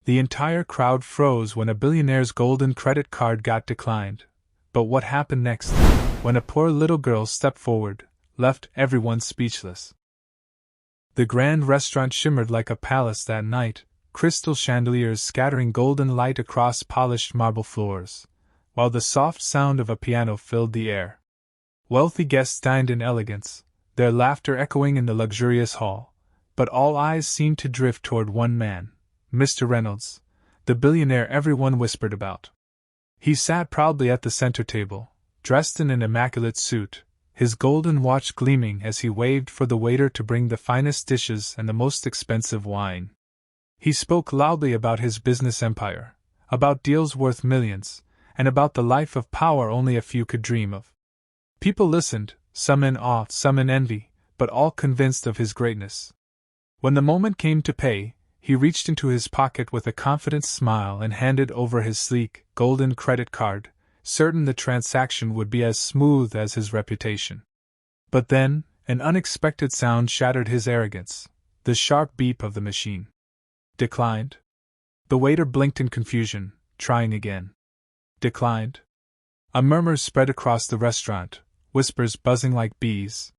The entire crowd froze when a billionaire's golden credit card got declined. But what happened next, when a poor little girl stepped forward, left everyone speechless. The grand restaurant shimmered like a palace that night, crystal chandeliers scattering golden light across polished marble floors, while the soft sound of a piano filled the air. Wealthy guests dined in elegance, their laughter echoing in the luxurious hall, but all eyes seemed to drift toward one man, Mr. Reynolds, the billionaire everyone whispered about. He sat proudly at the center table, dressed in an immaculate suit, his golden watch gleaming as he waved for the waiter to bring the finest dishes and the most expensive wine. He spoke loudly about his business empire, about deals worth millions, and about the life of power only a few could dream of. People listened, some in awe, some in envy, but all convinced of his greatness. When the moment came to pay, he reached into his pocket with a confident smile and handed over his sleek, golden credit card, certain the transaction would be as smooth as his reputation. But then, an unexpected sound shattered his arrogance, the sharp beep of the machine. Declined? The waiter blinked in confusion, trying again. Declined? A murmur spread across the restaurant, whispers buzzing like bees.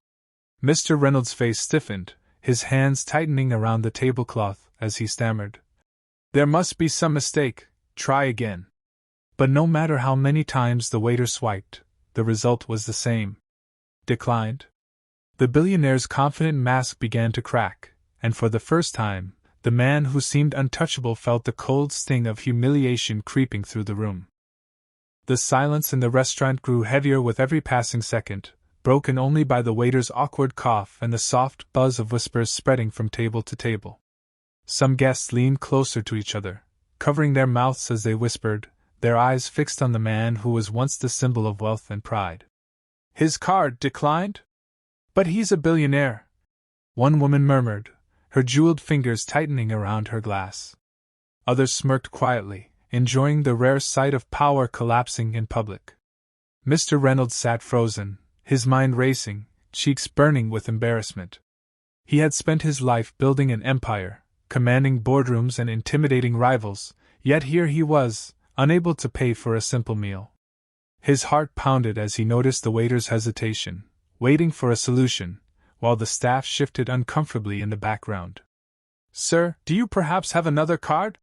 Mr. Reynolds' face stiffened, his hands tightening around the tablecloth as he stammered. There must be some mistake, try again. But no matter how many times the waiter swiped, the result was the same. Declined? The billionaire's confident mask began to crack, and for the first time, the man who seemed untouchable felt the cold sting of humiliation creeping through the room. The silence in the restaurant grew heavier with every passing second, broken only by the waiter's awkward cough and the soft buzz of whispers spreading from table to table. Some guests leaned closer to each other, covering their mouths as they whispered, their eyes fixed on the man who was once the symbol of wealth and pride. His card declined? But he's a billionaire, one woman murmured, her jeweled fingers tightening around her glass. Others smirked quietly, enjoying the rare sight of power collapsing in public. Mr. Reynolds sat frozen, his mind racing, cheeks burning with embarrassment. He had spent his life building an empire, commanding boardrooms and intimidating rivals, yet here he was, unable to pay for a simple meal. His heart pounded as he noticed the waiter's hesitation, waiting for a solution, while the staff shifted uncomfortably in the background. Sir, do you perhaps have another card?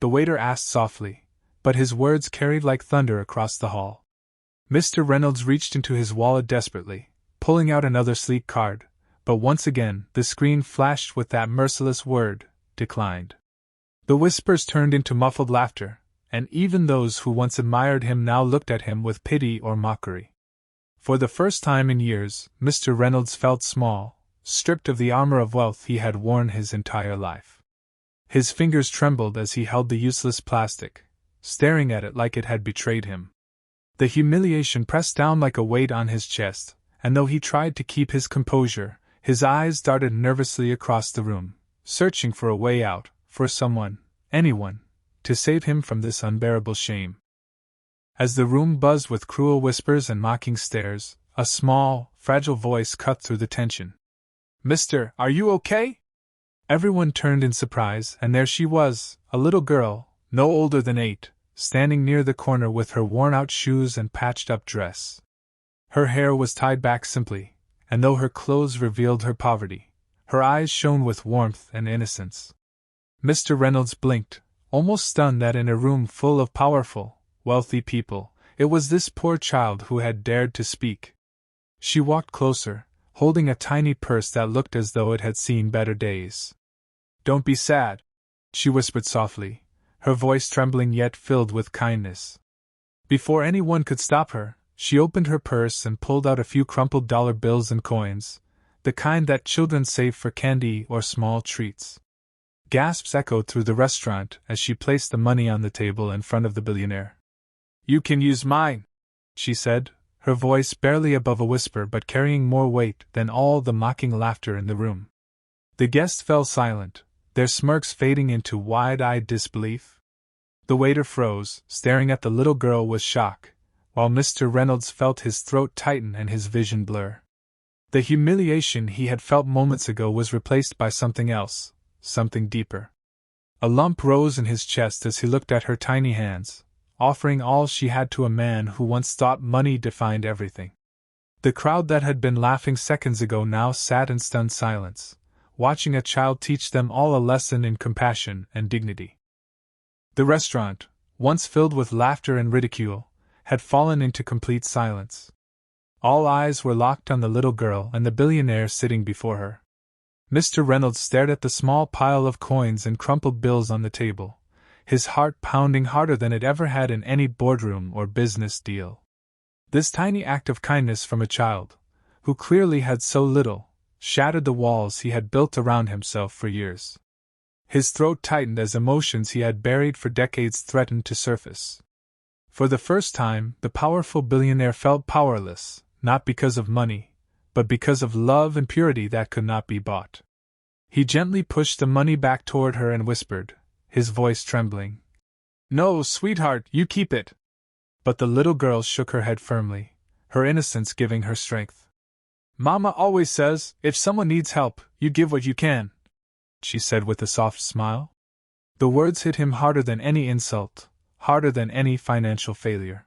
The waiter asked softly, but his words carried like thunder across the hall. Mr. Reynolds reached into his wallet desperately, pulling out another sleek card, but once again the screen flashed with that merciless word, declined. The whispers turned into muffled laughter, and even those who once admired him now looked at him with pity or mockery. For the first time in years, Mr. Reynolds felt small, stripped of the armor of wealth he had worn his entire life. His fingers trembled as he held the useless plastic, staring at it like it had betrayed him. The humiliation pressed down like a weight on his chest, and though he tried to keep his composure, his eyes darted nervously across the room, searching for a way out, for someone, anyone, to save him from this unbearable shame. As the room buzzed with cruel whispers and mocking stares, a small, fragile voice cut through the tension. Mister, are you okay? Everyone turned in surprise, and there she was, a little girl, no older than 8, standing near the corner with her worn-out shoes and patched-up dress. Her hair was tied back simply, and though her clothes revealed her poverty, her eyes shone with warmth and innocence. Mr. Reynolds blinked, almost stunned that in a room full of powerful, wealthy people, it was this poor child who had dared to speak. She walked closer, holding a tiny purse that looked as though it had seen better days. Don't be sad, she whispered softly, her voice trembling yet filled with kindness. Before anyone could stop her, she opened her purse and pulled out a few crumpled dollar bills and coins, the kind that children save for candy or small treats. Gasps echoed through the restaurant as she placed the money on the table in front of the billionaire. You can use mine, she said, her voice barely above a whisper but carrying more weight than all the mocking laughter in the room. The guests fell silent, their smirks fading into wide-eyed disbelief. The waiter froze, staring at the little girl with shock, while Mr. Reynolds felt his throat tighten and his vision blur. The humiliation he had felt moments ago was replaced by something else, something deeper. A lump rose in his chest as he looked at her tiny hands, offering all she had to a man who once thought money defined everything. The crowd that had been laughing seconds ago now sat in stunned silence, watching a child teach them all a lesson in compassion and dignity. The restaurant, once filled with laughter and ridicule, had fallen into complete silence. All eyes were locked on the little girl and the billionaire sitting before her. Mr. Reynolds stared at the small pile of coins and crumpled bills on the table, his heart pounding harder than it ever had in any boardroom or business deal. This tiny act of kindness from a child, who clearly had so little, shattered the walls he had built around himself for years. His throat tightened as emotions he had buried for decades threatened to surface. For the first time, the powerful billionaire felt powerless, not because of money, but because of love and purity that could not be bought. He gently pushed the money back toward her and whispered, his voice trembling, "No, sweetheart, you keep it." But the little girl shook her head firmly, her innocence giving her strength. "Mama always says, if someone needs help, you give what you can," she said with a soft smile. The words hit him harder than any insult, harder than any financial failure.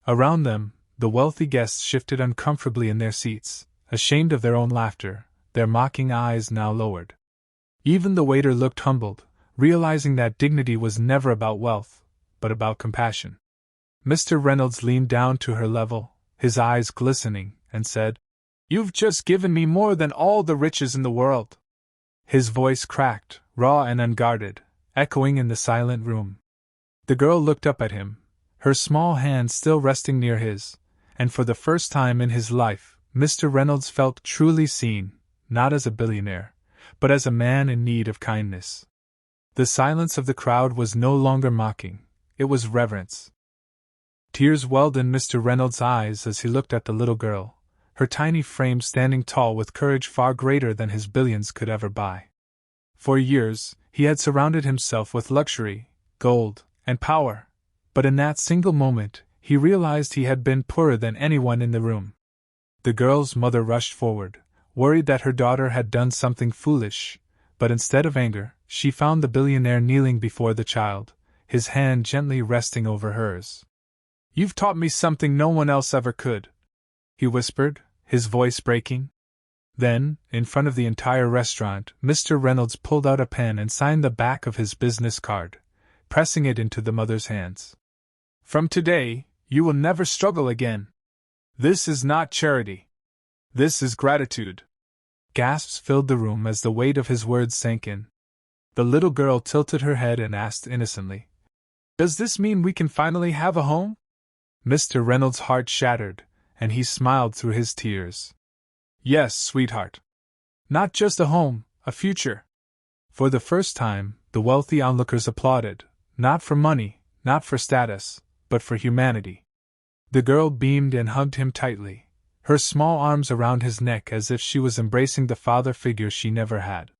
Around them, the wealthy guests shifted uncomfortably in their seats, ashamed of their own laughter, their mocking eyes now lowered. Even the waiter looked humbled, realizing that dignity was never about wealth, but about compassion. Mr. Reynolds leaned down to her level, his eyes glistening, and said, "You've just given me more than all the riches in the world." His voice cracked, raw and unguarded, echoing in the silent room. The girl looked up at him, her small hand still resting near his, and for the first time in his life, Mr. Reynolds felt truly seen, not as a billionaire, but as a man in need of kindness. The silence of the crowd was no longer mocking, it was reverence. Tears welled in Mr. Reynolds' eyes as he looked at the little girl, her tiny frame standing tall with courage far greater than his billions could ever buy. For years, he had surrounded himself with luxury, gold, and power, but in that single moment, he realized he had been poorer than anyone in the room. The girl's mother rushed forward, worried that her daughter had done something foolish, but instead of anger, she found the billionaire kneeling before the child, his hand gently resting over hers. "You've taught me something no one else ever could," he whispered, his voice breaking. Then, in front of the entire restaurant, Mr. Reynolds pulled out a pen and signed the back of his business card, pressing it into the mother's hands. "From today, you will never struggle again. This is not charity. This is gratitude." Gasps filled the room as the weight of his words sank in. The little girl tilted her head and asked innocently, "Does this mean we can finally have a home?" Mr. Reynolds' heart shattered, and he smiled through his tears. "Yes, sweetheart. Not just a home, a future." For the first time, the wealthy onlookers applauded, not for money, not for status, but for humanity. The girl beamed and hugged him tightly, her small arms around his neck as if she was embracing the father figure she never had.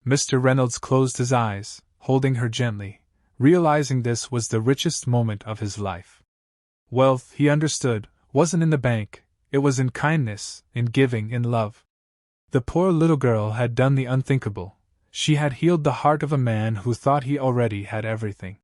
Mr. Reynolds closed his eyes, holding her gently, realizing this was the richest moment of his life. Wealth, he understood, wasn't in the bank, it was in kindness, in giving, in love. The poor little girl had done the unthinkable. She had healed the heart of a man who thought he already had everything.